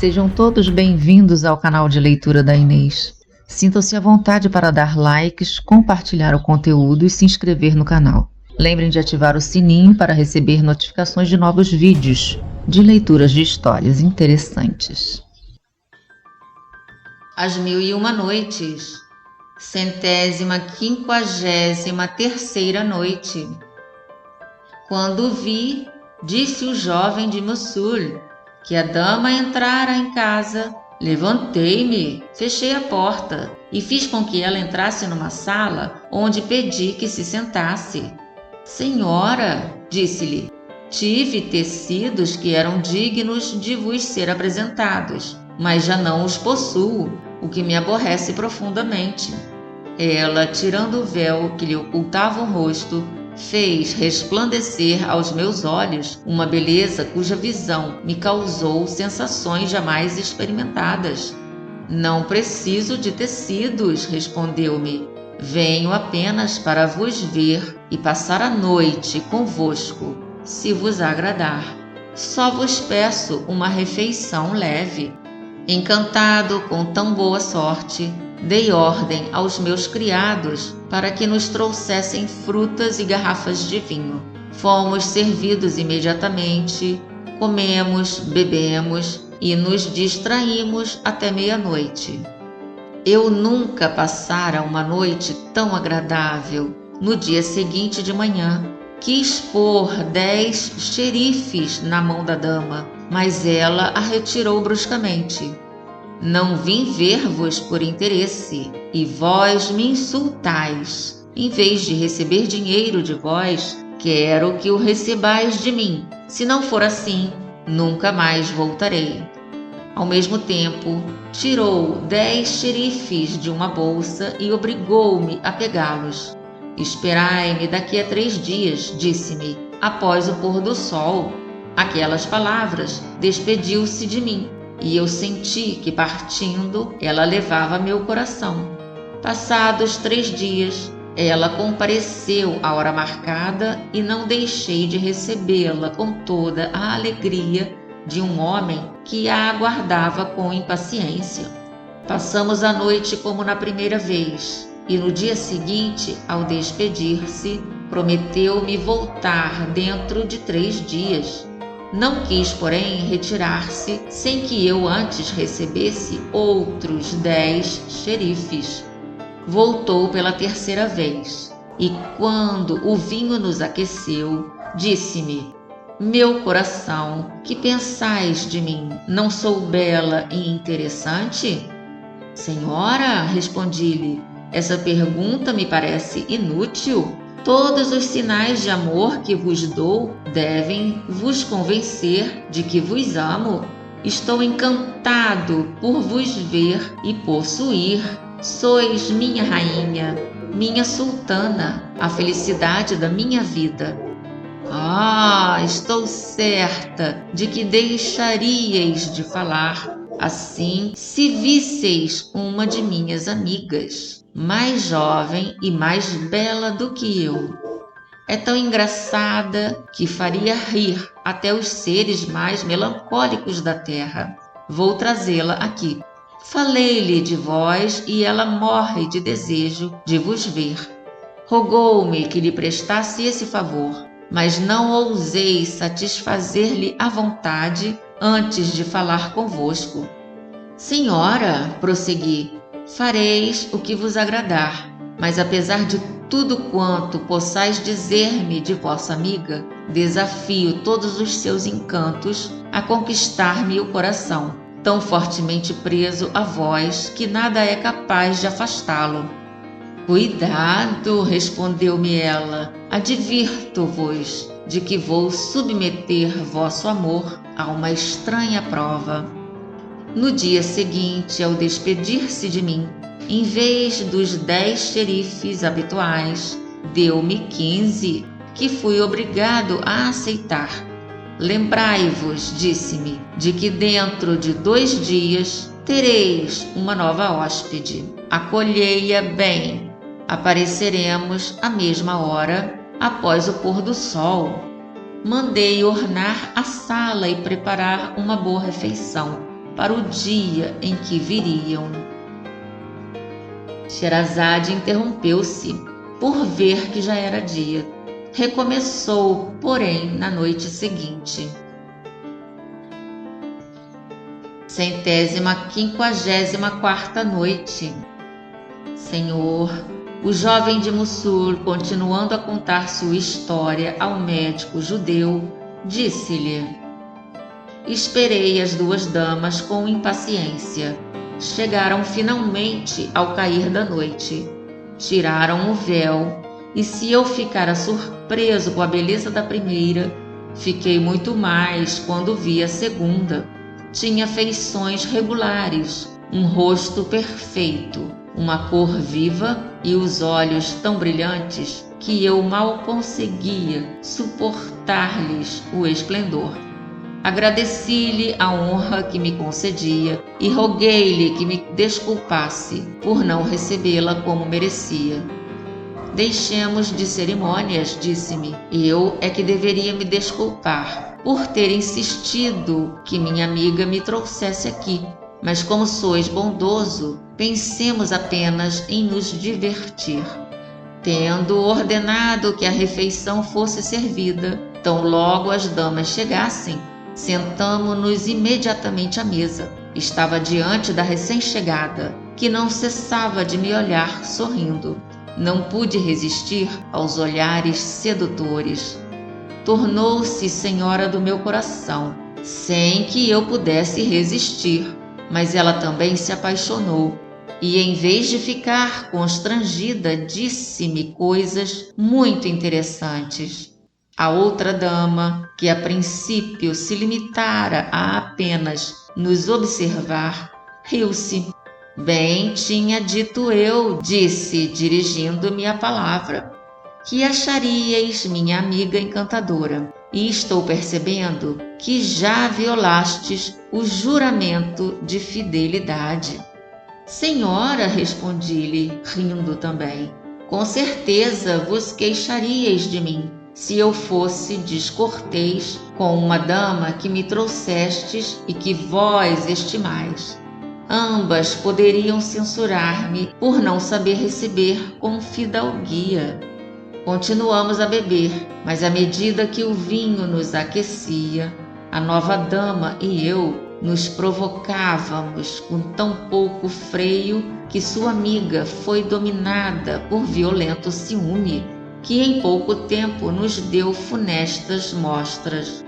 Sejam todos bem-vindos ao canal de leitura da Inês. Sintam-se à vontade para dar likes, compartilhar o conteúdo e se inscrever no canal. Lembrem de ativar o sininho para receber notificações de novos vídeos de leituras de histórias interessantes. As 1001 Noites, 153ª noite. Quando vi, disse o jovem de Mossul, que a dama entrara em casa, levantei-me, fechei a porta e fiz com que ela entrasse numa sala onde pedi que se sentasse. Senhora, disse-lhe, tive tecidos que eram dignos de vos ser apresentados, mas já não os possuo, o que me aborrece profundamente. Ela, tirando o véu que lhe ocultava o rosto, fez resplandecer aos meus olhos uma beleza cuja visão me causou sensações jamais experimentadas. Não preciso de tecidos, respondeu-me. Venho apenas para vos ver e passar a noite convosco, se vos agradar. Só vos peço uma refeição leve. Encantado com tão boa sorte, dei ordem aos meus criados para que nos trouxessem frutas e garrafas de vinho. Fomos servidos imediatamente, comemos, bebemos e nos distraímos até meia-noite. Eu nunca passara uma noite tão agradável. No dia seguinte de manhã, quis pôr 10 xerifes na mão da dama, mas ela a retirou bruscamente. Não vim ver-vos por interesse, e vós me insultais. Em vez de receber dinheiro de vós, quero que o recebais de mim. Se não for assim, nunca mais voltarei. Ao mesmo tempo, tirou 10 xerifes de uma bolsa e obrigou-me a pegá-los. Esperai-me daqui a 3 dias, disse-me, após o pôr do sol. Aquelas palavras despediu-se de mim. E eu senti que, partindo, ela levava meu coração. Passados 3 dias, ela compareceu à hora marcada e não deixei de recebê-la com toda a alegria de um homem que a aguardava com impaciência. Passamos a noite como na primeira vez, e no dia seguinte, ao despedir-se, prometeu-me voltar dentro de 3 dias. Não quis, porém, retirar-se sem que eu antes recebesse outros 10 xerifes. Voltou pela 3ª vez, e quando o vinho nos aqueceu, disse-me, meu coração, que pensais de mim? Não sou bela e interessante? Senhora, respondi-lhe, essa pergunta me parece inútil. Todos os sinais de amor que vos dou devem vos convencer de que vos amo. Estou encantado por vos ver e possuir. Sois minha rainha, minha sultana, a felicidade da minha vida. Estou certa de que deixaríeis de falar assim se visseis uma de minhas amigas, mais jovem e mais bela do que eu. É tão engraçada que faria rir até os seres mais melancólicos da terra. Vou trazê-la aqui. Falei-lhe de vós e ela morre de desejo de vos ver. Rogou-me que lhe prestasse esse favor, mas não ousei satisfazer-lhe a vontade antes de falar convosco. Senhora, prossegui, fareis o que vos agradar, mas apesar de tudo quanto possais dizer-me de vossa amiga, desafio todos os seus encantos a conquistar-me o coração, tão fortemente preso a vós que nada é capaz de afastá-lo. Cuidado, respondeu-me ela, advirto-vos de que vou submeter vosso amor a uma estranha prova. No dia seguinte, ao despedir-se de mim, em vez dos 10 xerifes habituais, deu-me 15, que fui obrigado a aceitar. Lembrai-vos, disse-me, de que dentro de 2 dias tereis uma nova hóspede. Acolhei-a bem. Apareceremos à mesma hora, após o pôr do sol. Mandei ornar a sala e preparar uma boa refeição. para o dia em que viriam. Sherazade interrompeu-se por ver que já era dia. Recomeçou, porém, na noite seguinte. 154ª noite. Senhor, o jovem de Mosul, continuando a contar sua história ao médico judeu, disse-lhe: Esperei as duas damas com impaciência. Chegaram finalmente ao cair da noite. Tiraram o véu, e se eu ficara surpreso com a beleza da primeira, fiquei muito mais quando vi a segunda. Tinha feições regulares, um rosto perfeito, uma cor viva e os olhos tão brilhantes que eu mal conseguia suportar-lhes o esplendor. Agradeci-lhe a honra que me concedia e roguei-lhe que me desculpasse por não recebê-la como merecia. Deixemos de cerimônias, disse-me. Eu é que deveria me desculpar por ter insistido que minha amiga me trouxesse aqui. Mas como sois bondoso, pensemos apenas em nos divertir. Tendo ordenado que a refeição fosse servida, tão logo as damas chegassem, sentamo-nos imediatamente à mesa. Estava diante da recém-chegada, que não cessava de me olhar sorrindo. Não pude resistir aos olhares sedutores. Tornou-se senhora do meu coração, sem que eu pudesse resistir, mas ela também se apaixonou, e em vez de ficar constrangida, disse-me coisas muito interessantes. A outra dama, que a princípio se limitara a apenas nos observar, riu-se. Bem tinha dito eu, disse, dirigindo-me a palavra, que acharíeis minha amiga encantadora, e estou percebendo que já violastes o juramento de fidelidade. Senhora, respondi-lhe, rindo também, com certeza vos queixaríeis de mim, se eu fosse descortês com uma dama que me trouxestes e que vós estimais. Ambas poderiam censurar-me por não saber receber com fidalguia. Continuamos a beber, mas à medida que o vinho nos aquecia, a nova dama e eu nos provocávamos com tão pouco freio que sua amiga foi dominada por violento ciúme, que em pouco tempo nos deu funestas mostras.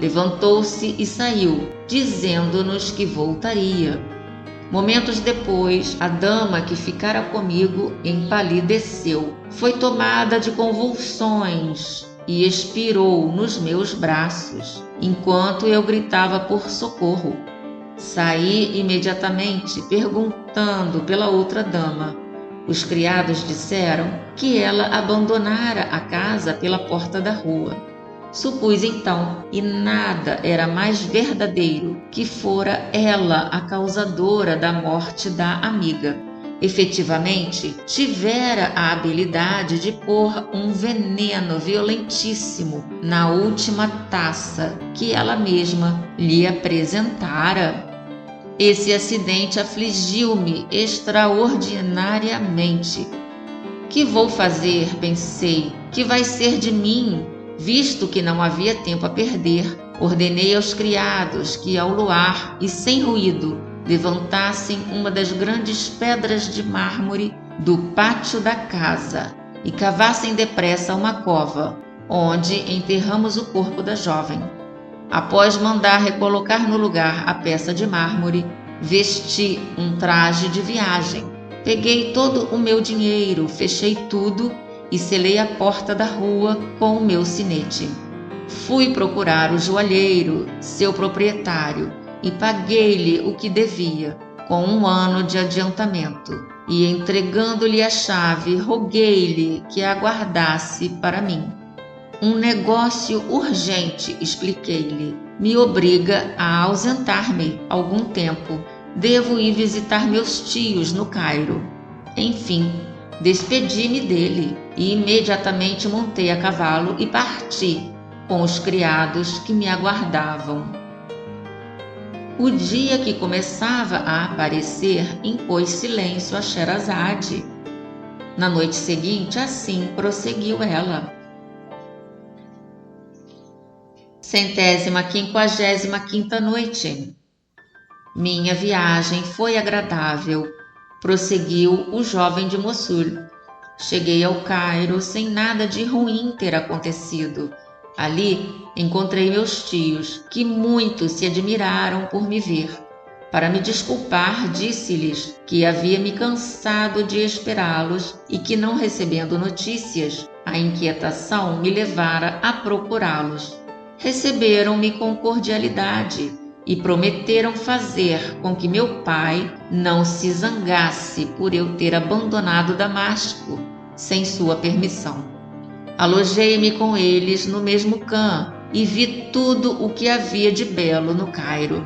Levantou-se e saiu, dizendo-nos que voltaria. Momentos depois, a dama que ficara comigo empalideceu, foi tomada de convulsões e expirou nos meus braços, enquanto eu gritava por socorro. Saí imediatamente perguntando pela outra dama. Os criados disseram que ela abandonara a casa pela porta da rua. Supus então, e nada era mais verdadeiro, que fora ela a causadora da morte da amiga. Efetivamente, tivera a habilidade de pôr um veneno violentíssimo na última taça que ela mesma lhe apresentara. Esse acidente afligiu-me extraordinariamente. Que vou fazer, pensei, que vai ser de mim? Visto que não havia tempo a perder, ordenei aos criados que, ao luar e sem ruído, levantassem uma das grandes pedras de mármore do pátio da casa e cavassem depressa uma cova, onde enterramos o corpo da jovem. Após mandar recolocar no lugar a peça de mármore, vesti um traje de viagem, peguei todo o meu dinheiro, fechei tudo e selei a porta da rua com o meu sinete. Fui procurar o joalheiro, seu proprietário, e paguei-lhe o que devia, com 1 ano de adiantamento, e entregando-lhe a chave, roguei-lhe que a guardasse para mim. Um negócio urgente, expliquei-lhe, me obriga a ausentar-me algum tempo. Devo ir visitar meus tios no Cairo. Enfim, despedi-me dele e imediatamente montei a cavalo e parti com os criados que me aguardavam. O dia que começava a aparecer impôs silêncio a Sherazade. Na noite seguinte, assim prosseguiu ela. 155ª noite. Minha viagem foi agradável, prosseguiu o jovem de Mossul. Cheguei ao Cairo sem nada de ruim ter acontecido. Ali encontrei meus tios, que muito se admiraram por me ver. Para me desculpar, disse-lhes que havia me cansado de esperá-los e que, não recebendo notícias, a inquietação me levara a procurá-los. Receberam-me com cordialidade e prometeram fazer com que meu pai não se zangasse por eu ter abandonado Damasco sem sua permissão. Alojei-me com eles no mesmo Khan e vi tudo o que havia de belo no Cairo.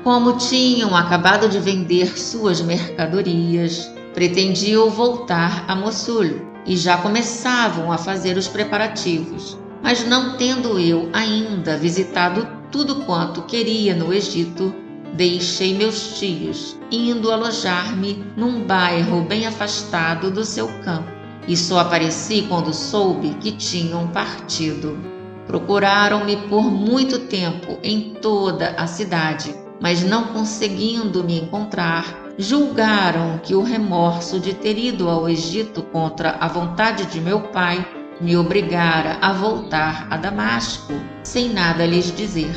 Como tinham acabado de vender suas mercadorias, pretendiam voltar a Mossul e já começavam a fazer os preparativos. Mas não tendo eu ainda visitado tudo quanto queria no Egito, deixei meus tios, indo alojar-me num bairro bem afastado do seu campo, e só apareci quando soube que tinham partido. Procuraram-me por muito tempo em toda a cidade, mas não conseguindo me encontrar, julgaram que o remorso de ter ido ao Egito contra a vontade de meu pai me obrigara a voltar a Damasco sem nada lhes dizer,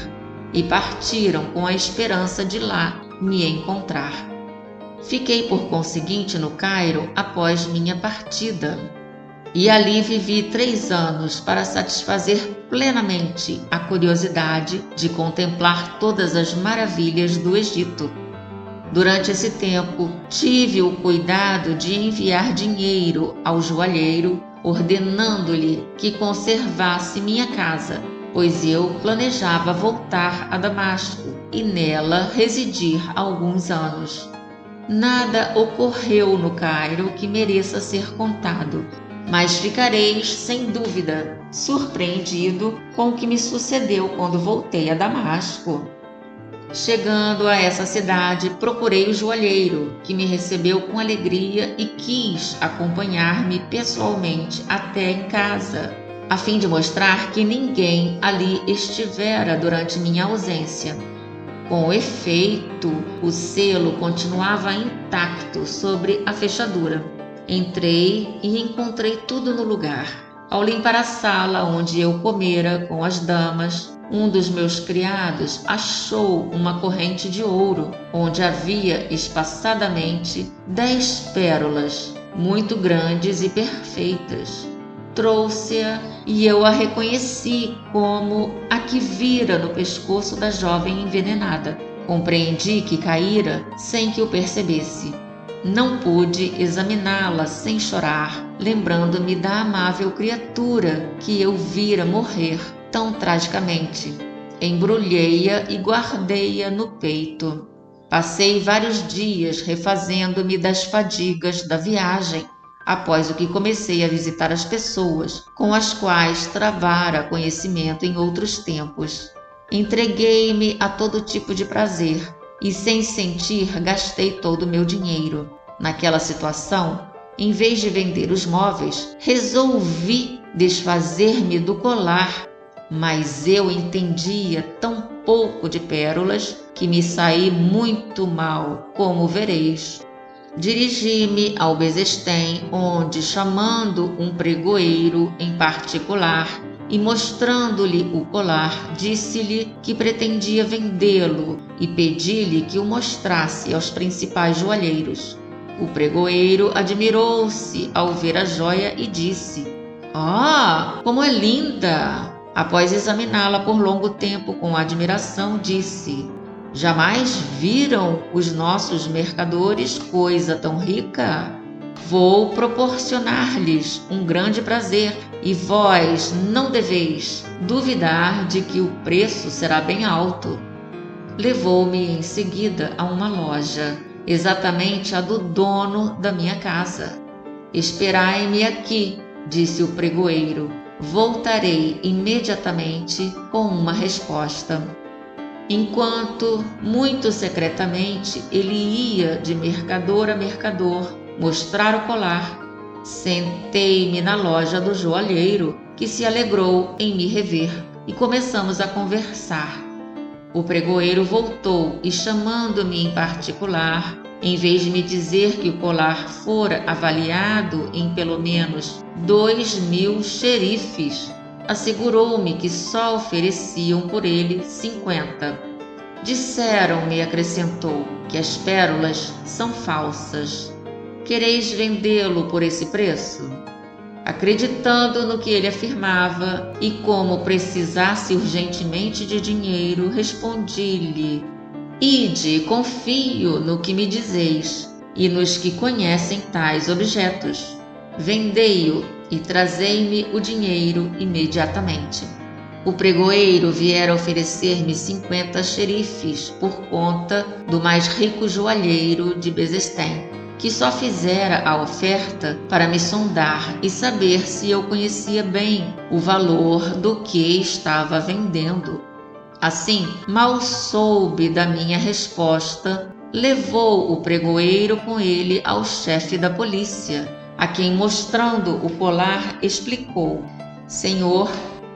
e partiram com a esperança de lá me encontrar. Fiquei por conseguinte no Cairo após minha partida, e ali vivi 3 anos para satisfazer plenamente a curiosidade de contemplar todas as maravilhas do Egito. Durante esse tempo, tive o cuidado de enviar dinheiro ao joalheiro, ordenando-lhe que conservasse minha casa, pois eu planejava voltar a Damasco e nela residir alguns anos. Nada ocorreu no Cairo que mereça ser contado, mas ficareis, sem dúvida, surpreendido com o que me sucedeu quando voltei a Damasco. Chegando a essa cidade, procurei o joalheiro, que me recebeu com alegria e quis acompanhar-me pessoalmente até em casa, a fim de mostrar que ninguém ali estivera durante minha ausência. Com efeito, o selo continuava intacto sobre a fechadura. Entrei e encontrei tudo no lugar. Ao limpar a sala onde eu comera com as damas, um dos meus criados achou uma corrente de ouro, onde havia espaçadamente 10 pérolas, muito grandes e perfeitas. Trouxe-a e eu a reconheci como a que vira no pescoço da jovem envenenada. Compreendi que caíra sem que o percebesse. Não pude examiná-la sem chorar, lembrando-me da amável criatura que eu vira morrer tão tragicamente. Embrulhei-a e guardei-a no peito. Passei vários dias refazendo-me das fadigas da viagem, após o que comecei a visitar as pessoas com as quais travara conhecimento em outros tempos. Entreguei-me a todo tipo de prazer e, sem sentir, gastei todo o meu dinheiro. Naquela situação, em vez de vender os móveis, resolvi desfazer-me do colar, mas eu entendia tão pouco de pérolas que me saí muito mal, como vereis. Dirigi-me ao Bezestem, onde, chamando um pregoeiro em particular e mostrando-lhe o colar, disse-lhe que pretendia vendê-lo e pedi-lhe que o mostrasse aos principais joalheiros. O pregoeiro admirou-se ao ver a joia e disse: "Ah, como é linda!" Após examiná-la por longo tempo com admiração, disse: "Jamais viram os nossos mercadores coisa tão rica? Vou proporcionar-lhes um grande prazer e vós não deveis duvidar de que o preço será bem alto." Levou-me em seguida a uma loja, exatamente a do dono da minha casa. "Esperai-me aqui", disse o pregoeiro. "Voltarei imediatamente com uma resposta." Enquanto, muito secretamente, ele ia de mercador a mercador mostrar o colar, sentei-me na loja do joalheiro, que se alegrou em me rever, e começamos a conversar. O pregoeiro voltou e, chamando-me em particular, em vez de me dizer que o colar fora avaliado em pelo menos 2.000 xerifes, assegurou-me que só ofereciam por ele 50. Disseram-me, acrescentou, que as pérolas são falsas. Quereis vendê-lo por esse preço? Acreditando no que ele afirmava e como precisasse urgentemente de dinheiro, respondi-lhe: Ide, confio no que me dizeis e nos que conhecem tais objetos. Vendei-o e trazei-me o dinheiro imediatamente. O pregoeiro viera oferecer-me 50 xerifes por conta do mais rico joalheiro de Bezestein, que só fizera a oferta para me sondar e saber se eu conhecia bem o valor do que estava vendendo. Assim, mal soube da minha resposta, levou o pregoeiro com ele ao chefe da polícia, a quem, mostrando o colar, explicou: Senhor,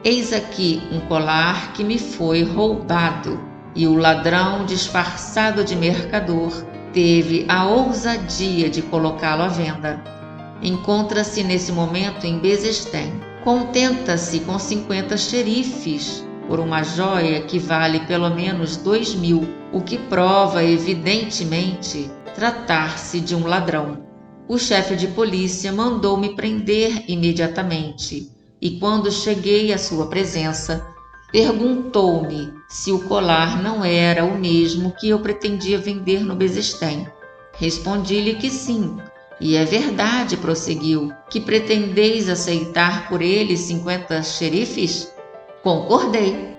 eis aqui um colar que me foi roubado, e o ladrão, disfarçado de mercador, teve a ousadia de colocá-lo à venda. Encontra-se nesse momento em Bezestein. Contenta-se com 50 xerifes por uma joia que vale pelo menos 2.000, o que prova evidentemente tratar-se de um ladrão. O chefe de polícia mandou-me prender imediatamente e, quando cheguei à sua presença, perguntou-me se o colar não era o mesmo que eu pretendia vender no Bezestein. Respondi-lhe que sim. E é verdade, prosseguiu, que pretendeis aceitar por ele 50 xerifes? Concordei.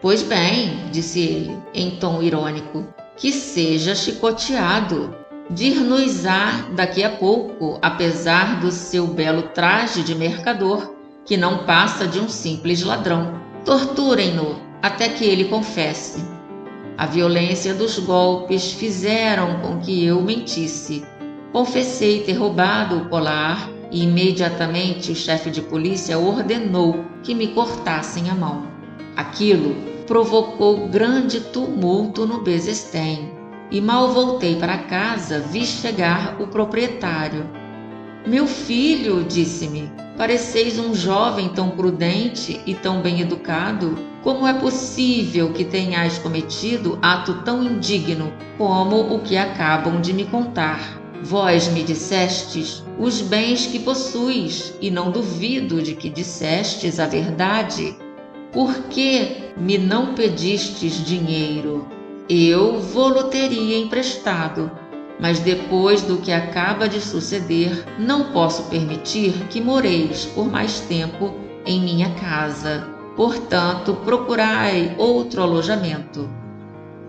Pois bem, disse ele, em tom irônico, que seja chicoteado. Dir-nos-á daqui a pouco, apesar do seu belo traje de mercador, que não passa de um simples ladrão. Torturem-no até que ele confesse. A violência dos golpes fizeram com que eu mentisse. Confessei ter roubado o colar e imediatamente o chefe de polícia ordenou que me cortassem a mão. Aquilo provocou grande tumulto no Bezestein e mal voltei para casa vi chegar o proprietário. Meu filho, disse-me, pareceis um jovem tão prudente e tão bem educado. Como é possível que tenhais cometido ato tão indigno como o que acabam de me contar? Vós me dissestes os bens que possuis, e não duvido de que dissestes a verdade. Por que me não pedistes dinheiro? Eu vô-lo teria emprestado, mas depois do que acaba de suceder, não posso permitir que moreis por mais tempo em minha casa. Portanto, procurai outro alojamento.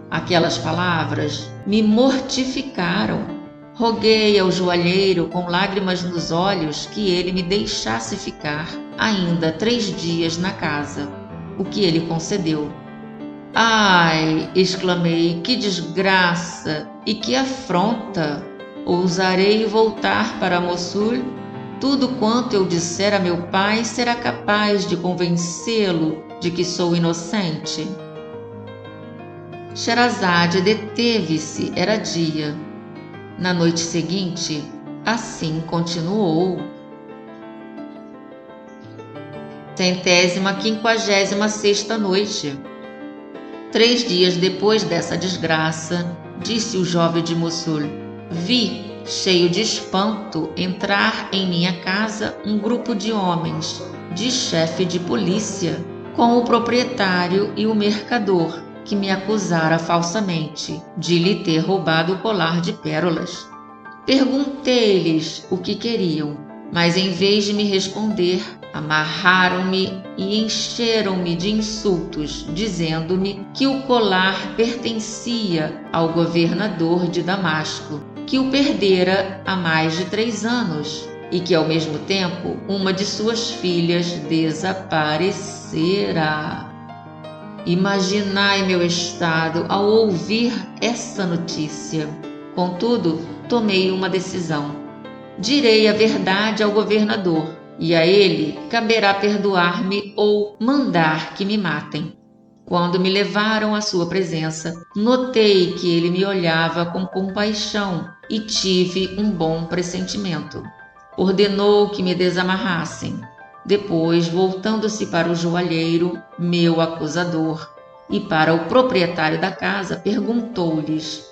Aquelas palavras me mortificaram. Roguei ao joalheiro com lágrimas nos olhos que ele me deixasse ficar ainda 3 dias na casa, o que ele concedeu. Ai, exclamei, que desgraça e que afronta! Ousarei voltar para Mossul? Tudo quanto eu disser a meu pai será capaz de convencê-lo de que sou inocente. Sherazade deteve-se, era dia. Na noite seguinte, assim continuou. 156ª noite. 3 dias depois dessa desgraça, disse o jovem de Mossul, vi, cheio de espanto, entrar em minha casa um grupo de homens, de chefe de polícia, com o proprietário e o mercador, que me acusara falsamente de lhe ter roubado o colar de pérolas. Perguntei-lhes o que queriam, mas em vez de me responder, amarraram-me e encheram-me de insultos, dizendo-me que o colar pertencia ao governador de Damasco, que o perdera há mais de 3 anos e que, ao mesmo tempo, uma de suas filhas desaparecera. Imaginai meu estado ao ouvir essa notícia. Contudo, tomei uma decisão. Direi a verdade ao governador, e a ele caberá perdoar-me ou mandar que me matem. Quando me levaram à sua presença, notei que ele me olhava com compaixão e tive um bom pressentimento. Ordenou que me desamarrassem. Depois, voltando-se para o joalheiro, meu acusador, e para o proprietário da casa, perguntou-lhes: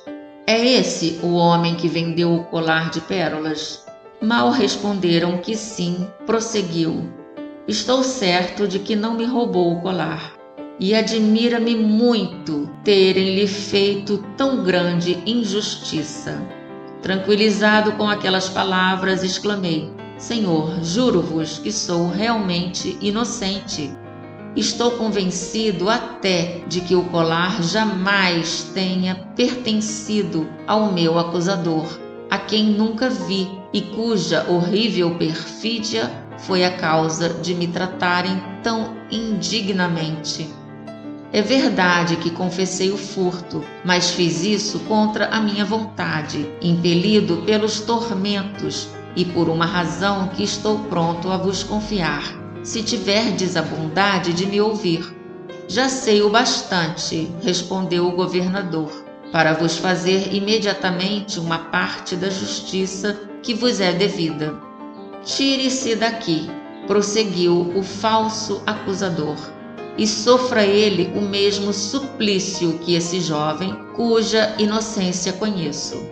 é esse o homem que vendeu o colar de pérolas? Mal responderam que sim, prosseguiu: estou certo de que não me roubou o colar. E admira-me muito terem-lhe feito tão grande injustiça. Tranquilizado com aquelas palavras, exclamei: Senhor, juro-vos que sou realmente inocente. Estou convencido até de que o colar jamais tenha pertencido ao meu acusador, a quem nunca vi e cuja horrível perfídia foi a causa de me tratarem tão indignamente. É verdade que confessei o furto, mas fiz isso contra a minha vontade, impelido pelos tormentos e por uma razão que estou pronto a vos confiar, se tiverdes a bondade de me ouvir. Já sei o bastante, respondeu o governador, para vos fazer imediatamente uma parte da justiça que vos é devida. Tire-se daqui, prosseguiu o falso acusador, e sofra ele o mesmo suplício que esse jovem, cuja inocência conheço.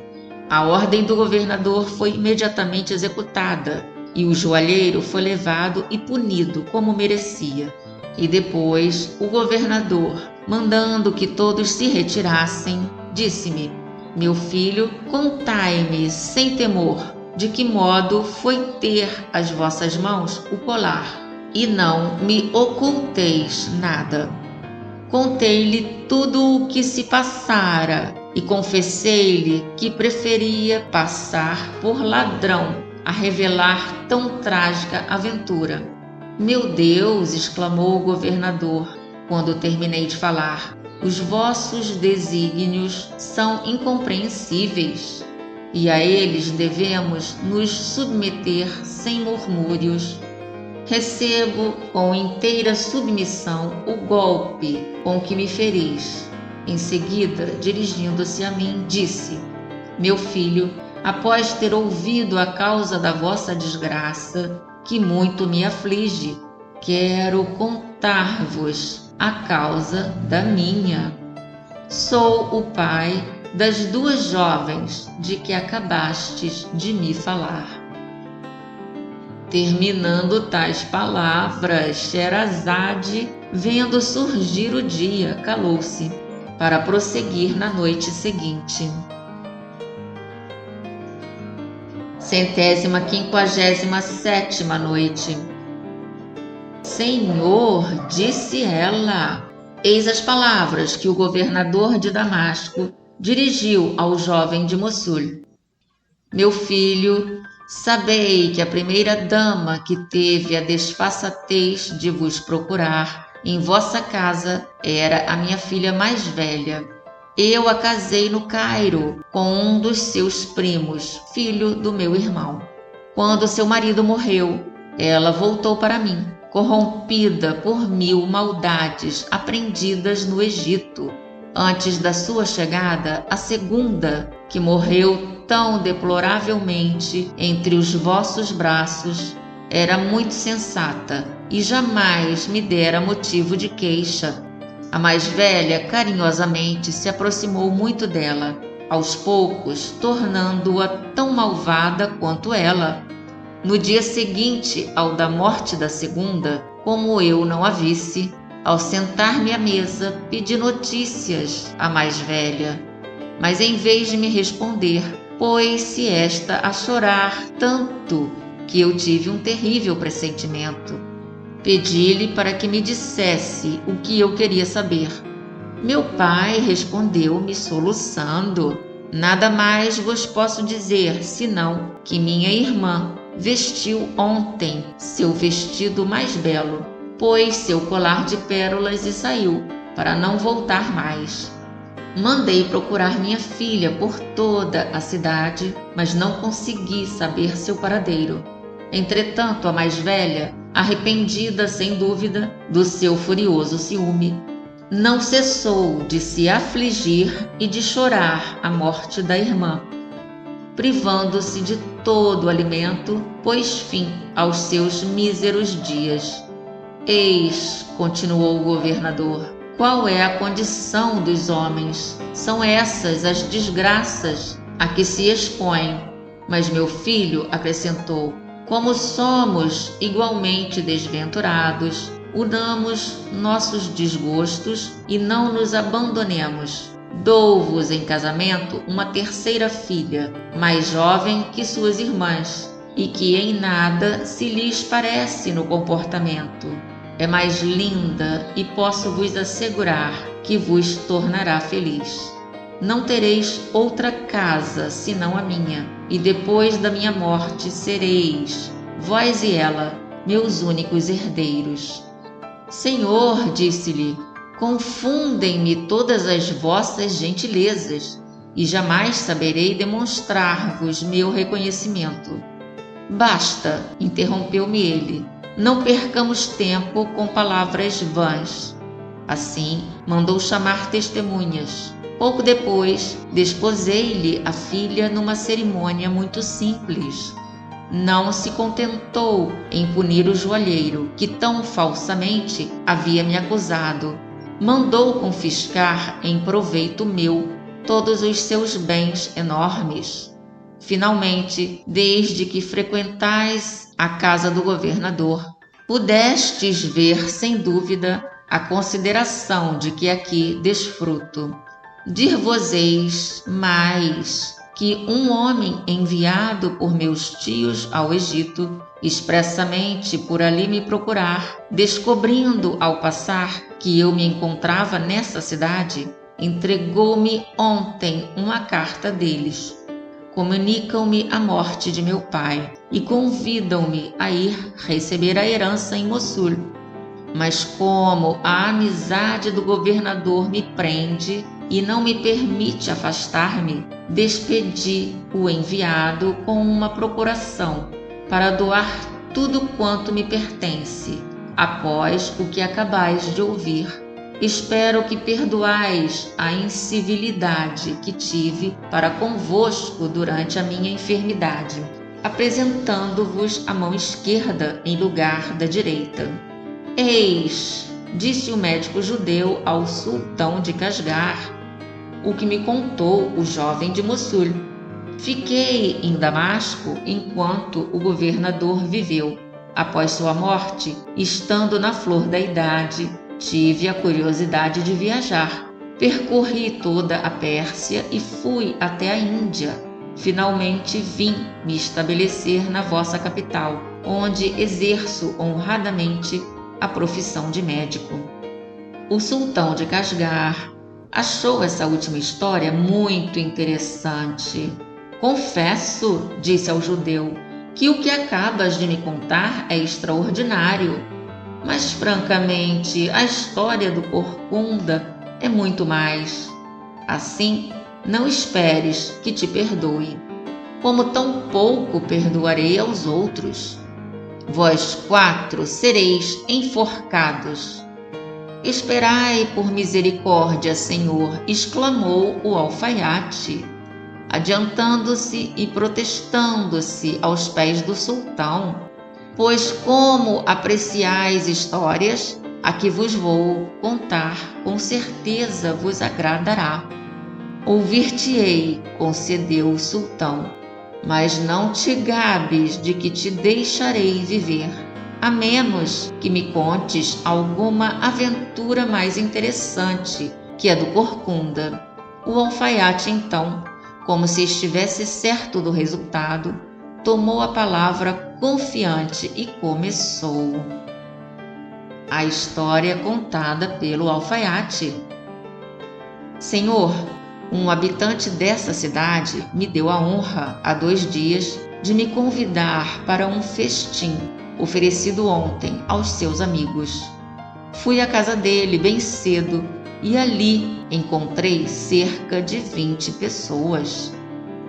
A ordem do governador foi imediatamente executada, e o joalheiro foi levado e punido como merecia. E depois o governador, mandando que todos se retirassem, disse-me: meu filho, contai-me sem temor de que modo foi ter às vossas mãos o colar, e não me oculteis nada. Contei-lhe tudo o que se passara e confessei-lhe que preferia passar por ladrão a revelar tão trágica aventura. Meu Deus! Exclamou o governador, quando terminei de falar. Os vossos desígnios são incompreensíveis, e a eles devemos nos submeter sem murmúrios. Recebo com inteira submissão o golpe com que me feris. Em seguida, dirigindo-se a mim, disse: meu filho, após ter ouvido a causa da vossa desgraça, que muito me aflige, quero contar-vos a causa da minha. Sou o pai das duas jovens de que acabastes de me falar. Terminando tais palavras, Sherazade, vendo surgir o dia, calou-se, para prosseguir na noite seguinte. 157ª noite. Senhor, disse ela, eis as palavras que o governador de Damasco dirigiu ao jovem de Mossul. Meu filho, sabei que a primeira dama que teve a desfaçatez de vos procurar em vossa casa era a minha filha mais velha. Eu a casei no Cairo com um dos seus primos, filho do meu irmão. Quando seu marido morreu, ela voltou para mim, corrompida por 1000 maldades aprendidas no Egito. Antes da sua chegada, a segunda, que morreu tão deploravelmente entre os vossos braços, era muito sensata e jamais me dera motivo de queixa. A mais velha carinhosamente se aproximou muito dela, aos poucos tornando-a tão malvada quanto ela. No dia seguinte ao da morte da segunda, como eu não a visse, ao sentar-me à mesa, pedi notícias à mais velha, mas em vez de me responder, pôs-se esta a chorar tanto que eu tive um terrível pressentimento. Pedi-lhe para que me dissesse o que eu queria saber. Meu pai respondeu-me soluçando: nada mais vos posso dizer, senão que minha irmã vestiu ontem seu vestido mais belo, pôs seu colar de pérolas e saiu para não voltar mais. Mandei procurar minha filha por toda a cidade, mas não consegui saber seu paradeiro. Entretanto, a mais velha, arrependida sem dúvida do seu furioso ciúme, não cessou de se afligir e de chorar a morte da irmã. Privando-se de todo o alimento, pôs fim aos seus míseros dias. Eis, continuou o governador, qual é a condição dos homens. São essas as desgraças a que se expõem. Mas meu filho, acrescentou, como somos igualmente desventurados, unamos nossos desgostos e não nos abandonemos. Dou-vos em casamento uma terceira filha, mais jovem que suas irmãs, e que em nada se lhes parece no comportamento. É mais linda e posso vos assegurar que vos tornará feliz. Não tereis outra casa senão a minha, e depois da minha morte sereis, vós e ela, meus únicos herdeiros. Senhor, disse-lhe, confundem-me todas as vossas gentilezas, e jamais saberei demonstrar-vos meu reconhecimento. Basta, interrompeu-me ele, não percamos tempo com palavras vãs. Assim, mandou chamar testemunhas. Pouco depois, desposei-lhe a filha numa cerimônia muito simples. Não se contentou em punir o joalheiro, que tão falsamente havia me acusado. Mandou confiscar em proveito meu todos os seus bens enormes. Finalmente, desde que frequentais a casa do governador, pudestes ver sem dúvida a consideração de que aqui desfruto. Dir-vos-eis mais que um homem enviado por meus tios ao Egito, expressamente por ali me procurar, descobrindo ao passar que eu me encontrava nessa cidade, entregou-me ontem uma carta deles. Comunicam-me a morte de meu pai e convidam-me a ir receber a herança em Mossul. Mas como a amizade do governador me prende e não me permite afastar-me, despedi o enviado com uma procuração para doar tudo quanto me pertence, após o que acabais de ouvir. Espero que perdoais a incivilidade que tive para convosco durante a minha enfermidade, apresentando-vos a mão esquerda em lugar da direita. Eis, disse o médico judeu ao sultão de Casgar, o que me contou o jovem de Mossul. Fiquei em Damasco enquanto o governador viveu. Após sua morte, estando na flor da idade, tive a curiosidade de viajar. Percorri toda a Pérsia e fui até a Índia. Finalmente vim me estabelecer na vossa capital, onde exerço honradamente a profissão de médico. O sultão de Casgar achou essa última história muito interessante. Confesso, disse ao judeu, que o que acabas de me contar é extraordinário. Mas, francamente, a história do Corcunda é muito mais. Assim, não esperes que te perdoe, como tão pouco perdoarei aos outros. Vós 4 sereis enforcados. Esperai por misericórdia, Senhor, exclamou o alfaiate, adiantando-se e protestando-se aos pés do sultão. Pois como apreciais histórias, a que vos vou contar, com certeza vos agradará. Ouvir-te-ei, concedeu o sultão, mas não te gabes de que te deixarei viver, a menos que me contes alguma aventura mais interessante que a do Corcunda. O alfaiate, então, como se estivesse certo do resultado, tomou a palavra confiante e começou. A história contada pelo alfaiate. Senhor, um habitante dessa cidade me deu a honra, há 2 dias, de me convidar para um festim oferecido ontem aos seus amigos. Fui à casa dele bem cedo e ali encontrei cerca de 20 pessoas.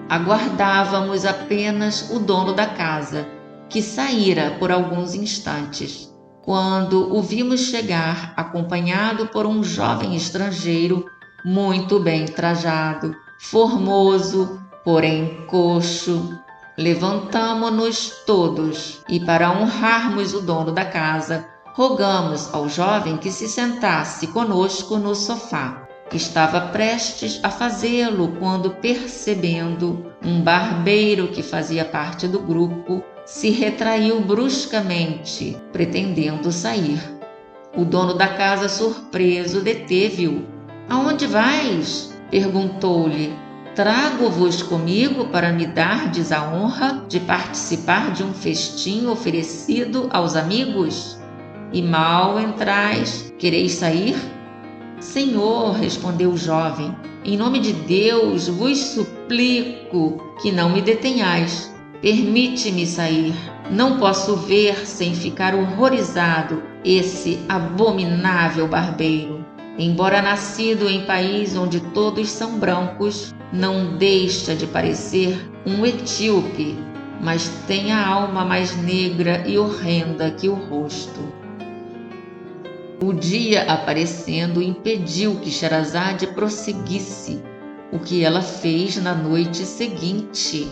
Aguardávamos apenas o dono da casa, que saíra por alguns instantes, quando o vimos chegar acompanhado por um jovem estrangeiro muito bem trajado, formoso, porém coxo. Levantamo-nos todos e, para honrarmos o dono da casa, rogamos ao jovem que se sentasse conosco no sofá. Estava prestes a fazê-lo quando, percebendo um barbeiro que fazia parte do grupo, se retraiu bruscamente, pretendendo sair. O dono da casa, surpreso, deteve-o. "Aonde vais?" perguntou-lhe. "Trago-vos comigo para me dardes a honra de participar de um festim oferecido aos amigos? E mal entrais, quereis sair?" "Senhor", respondeu o jovem, "em nome de Deus vos suplico que não me detenhais. Permite-me sair. Não posso ver sem ficar horrorizado esse abominável barbeiro. Embora nascido em país onde todos são brancos, não deixa de parecer um etíope, mas tem a alma mais negra e horrenda que o rosto." O dia aparecendo impediu que Sherazade prosseguisse, o que ela fez na noite seguinte.